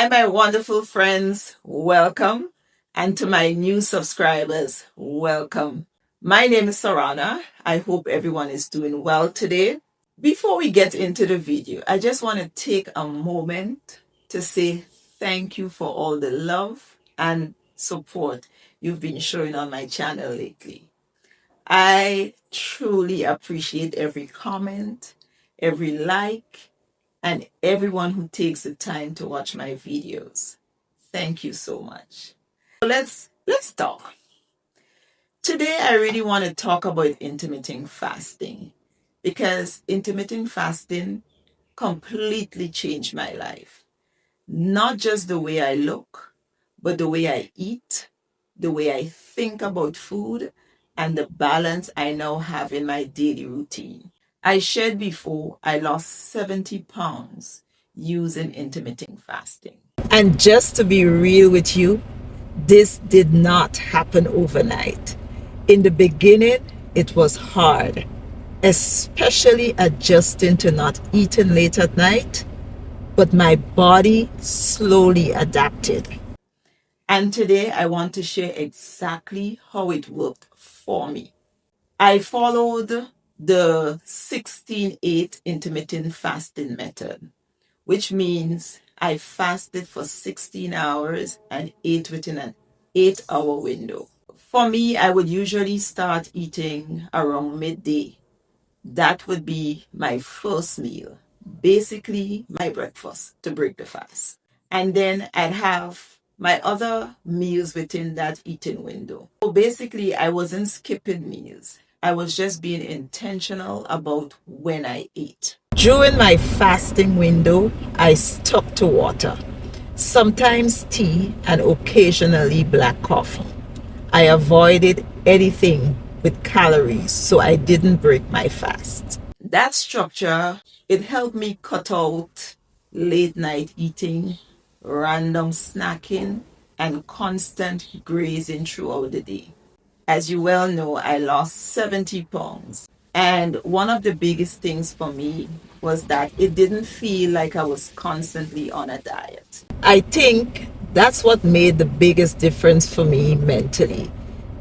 my wonderful friends, welcome. And to my new subscribers, welcome. My name is Surana. I hope everyone is doing well today. Before we get into the video, I just want to take a moment to say thank you for all the love and support you've been showing on my channel lately. I truly appreciate every comment, every like, and everyone who takes the time to watch my videos. Thank you so much. So let's talk. Today I really want to talk about intermittent fasting because intermittent fasting completely changed my life. Not just the way I look, but the way I eat, the way I think about food, and the balance I now have in my daily routine. I shared before I lost 70 pounds using intermittent fasting. And just to be real with you, this did not happen overnight. In the beginning, it was hard, especially adjusting to not eating late at night, but my body slowly adapted. And today I want to share exactly how it worked for me. I followed the 16-8 intermittent fasting method, which means I fasted for 16 hours and ate within an 8-hour window. For me, I would usually start eating around midday. That would be my first meal, basically my breakfast to break the fast. And then I'd have my other meals within that eating window. So basically, I wasn't skipping meals. I was just being intentional about when I ate. During my fasting window, I stuck to water, sometimes tea, and occasionally black coffee. I avoided anything with calories so I didn't break my fast. That structure, it helped me cut out late night eating, random snacking, and constant grazing throughout the day. As you well know, I lost 70 pounds. And one of the biggest things for me was that it didn't feel like I was constantly on a diet. I think that's what made the biggest difference for me mentally,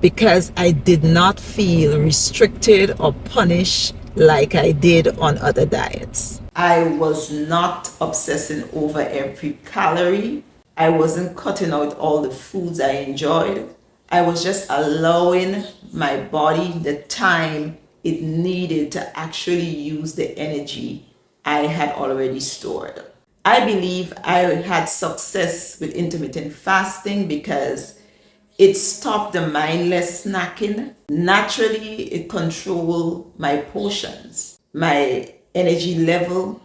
because I did not feel restricted or punished like I did on other diets. I was not obsessing over every calorie. I wasn't cutting out all the foods I enjoyed. I was just allowing my body the time it needed to actually use the energy I had already stored. I believe I had success with intermittent fasting because it stopped the mindless snacking. Naturally, it controlled my portions. My energy level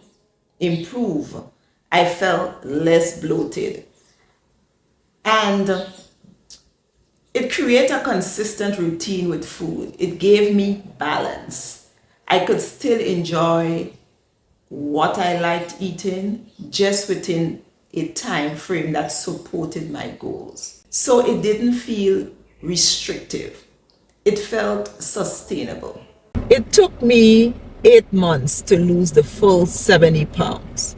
improved. I felt less bloated. And it created a consistent routine with food. It gave me balance. I could still enjoy what I liked eating just within a time frame that supported my goals. So it didn't feel restrictive. It felt sustainable. It took me 8 months to lose the full 70 pounds.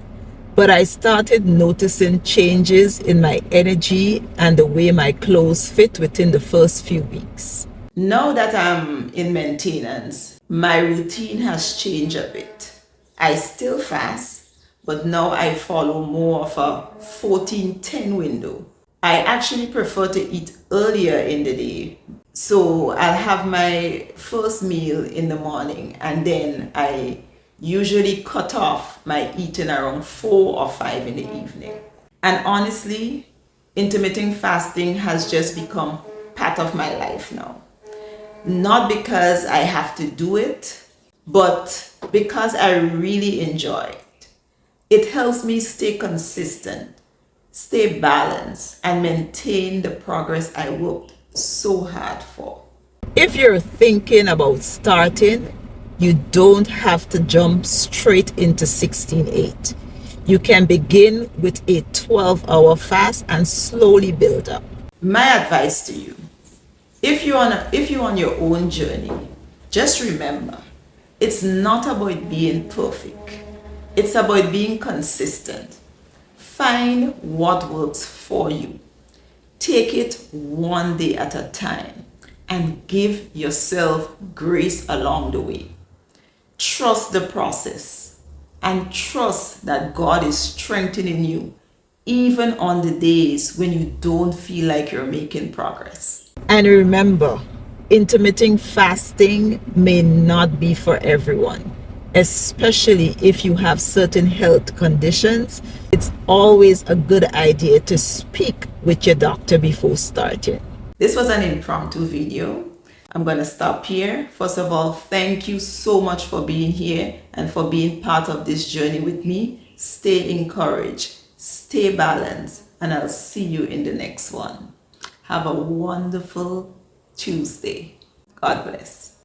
But I started noticing changes in my energy and the way my clothes fit within the first few weeks. Now that I'm in maintenance, my routine has changed a bit. I still fast, but now I follow more of a 14-10 window. I actually prefer to eat earlier in the day. So I'll have my first meal in the morning and then I usually cut off my eating around 4 or 5 in the evening. And honestly, intermittent fasting has just become part of my life now. Not because I have to do it, but because I really enjoy it. It helps me stay consistent, stay balanced, and maintain the progress I worked so hard for. If you're thinking about starting, you don't have to jump straight into 16-8. You can begin with a 12-hour fast and slowly build up. My advice to you, if you're on your own journey, just remember, it's not about being perfect. It's about being consistent. Find what works for you. Take it one day at a time and give yourself grace along the way. Trust the process and trust that God is strengthening you even on the days when you don't feel like you're making progress. And remember, intermittent fasting may not be for everyone, especially if you have certain health conditions. It's always a good idea to speak with your doctor before starting. This was an impromptu video. I'm going to stop here. First of all, thank you so much for being here and for being part of this journey with me. Stay encouraged, stay balanced, and I'll see you in the next one. Have a wonderful Tuesday. God bless.